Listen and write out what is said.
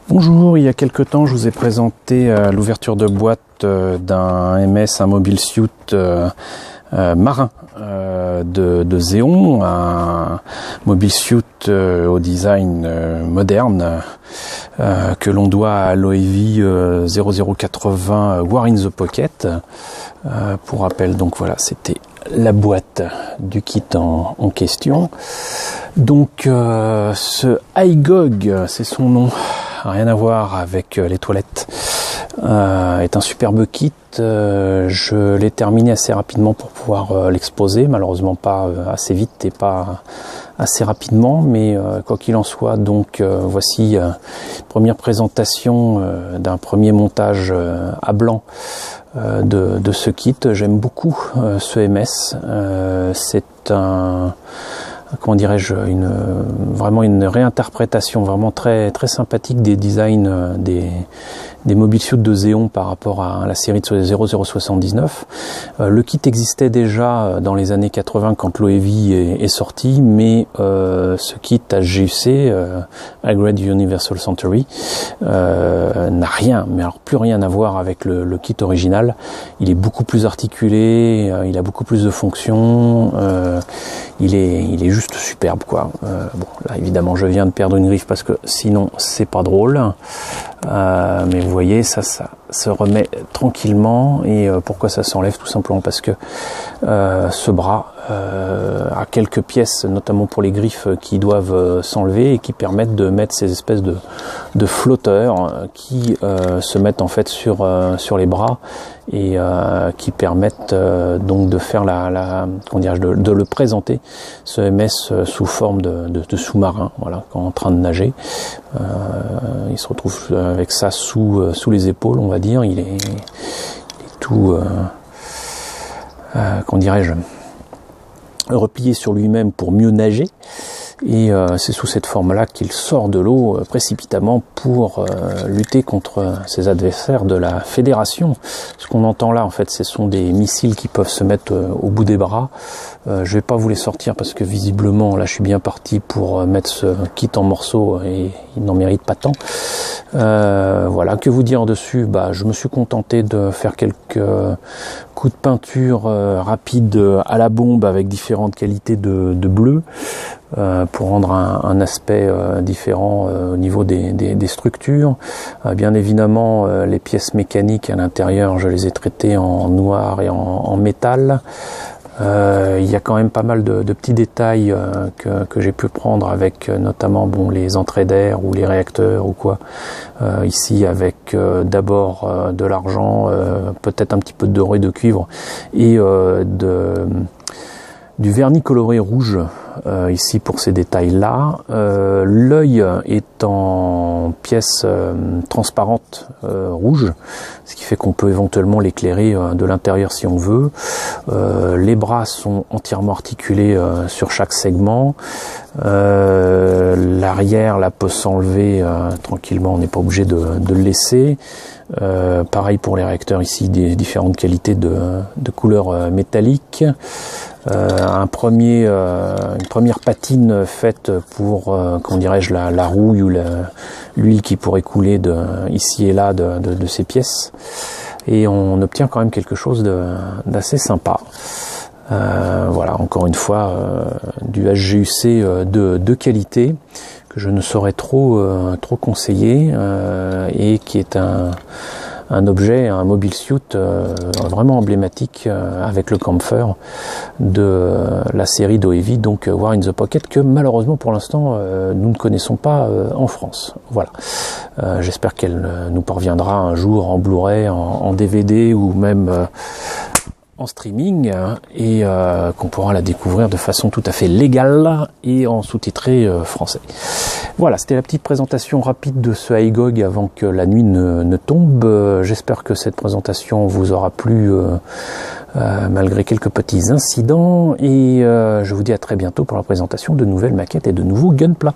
Bonjour, il y a quelque temps je vous ai présenté l'ouverture de boîte d'un MS, un mobile suit marin de Xeon, un mobile suit au design moderne que l'on doit à l'OEV 0080 War in the Pocket. Pour rappel, donc voilà, c'était la boîte du kit en question. Donc ce iGog, c'est son nom, rien à voir avec les toilettes, est un superbe kit. Je l'ai terminé assez rapidement pour pouvoir l'exposer, malheureusement pas assez vite et pas assez rapidement, mais quoi qu'il en soit, donc voici première présentation d'un premier montage à blanc de ce kit. J'aime beaucoup ce MS. C'est un, comment dirais-je, vraiment une réinterprétation vraiment très très sympathique des designs des mobile suits de Xeon par rapport à la série de 0079. Le kit existait déjà dans les années 80 quand l'OEV est sorti, mais ce kit HGUC, High-Grade Universal Century, n'a rien, mais alors plus rien à voir avec le kit original. Il est beaucoup plus articulé, il a beaucoup plus de fonctions, il est juste superbe, quoi. Bon, là évidemment je viens de perdre une griffe parce que sinon c'est pas drôle, mais vous voyez, ça se remet tranquillement. Et pourquoi ça s'enlève? Tout simplement parce que ce bras a quelques pièces, notamment pour les griffes, qui doivent s'enlever et qui permettent de mettre ces espèces de flotteurs qui se mettent en fait sur les bras et qui permettent donc de faire comment dirais-je, de le présenter, ce MS, sous forme de sous-marin, voilà, en train de nager. Il se retrouve avec ça sous les épaules, on va dire. Il est tout, comment dirais-je, replié sur lui-même pour mieux nager. Et c'est sous cette forme-là qu'il sort de l'eau précipitamment pour lutter contre ses adversaires de la Fédération. Ce qu'on entend là, en fait, ce sont des missiles qui peuvent se mettre au bout des bras. Je vais pas vous les sortir parce que visiblement, là, je suis bien parti pour mettre ce kit en morceaux et il n'en mérite pas tant. Voilà, que vous dire dessus? Bah, je me suis contenté de faire quelques coups de peinture rapides à la bombe avec différentes qualités de bleu. Pour rendre un aspect différent au niveau des structures. Bien évidemment, les pièces mécaniques à l'intérieur, je les ai traitées en noir et en métal. Il y a quand même pas mal de petits détails que j'ai pu prendre avec notamment les entrées d'air ou les réacteurs ou quoi. Ici avec d'abord de l'argent, peut-être un petit peu de doré, de cuivre et du vernis coloré rouge ici pour ces détails-là. L'œil est en pièce transparente rouge, ce qui fait qu'on peut éventuellement l'éclairer de l'intérieur si on veut. Les bras sont entièrement articulés sur chaque segment. L'arrière là peut s'enlever tranquillement, on n'est pas obligé de le laisser. Pareil pour les réacteurs ici, des différentes qualités de couleurs métalliques. Une première patine faite pour, comment dirais-je, la rouille ou l'huile qui pourrait couler ici et là de ces pièces. Et on obtient quand même quelque chose d'assez sympa. Voilà, encore une fois, du HGUC de qualité que je ne saurais trop conseiller et qui est un objet, un mobile suit vraiment emblématique avec le camphor de la série d'OEV, donc War in the Pocket, que malheureusement pour l'instant nous ne connaissons pas en France. Voilà. J'espère qu'elle nous parviendra un jour en Blu-ray, en DVD ou même en streaming et qu'on pourra la découvrir de façon tout à fait légale et en sous-titré français. Voilà, c'était la petite présentation rapide de ce iGog avant que la nuit ne tombe. J'espère que cette présentation vous aura plu malgré quelques petits incidents et je vous dis à très bientôt pour la présentation de nouvelles maquettes et de nouveaux gunpla.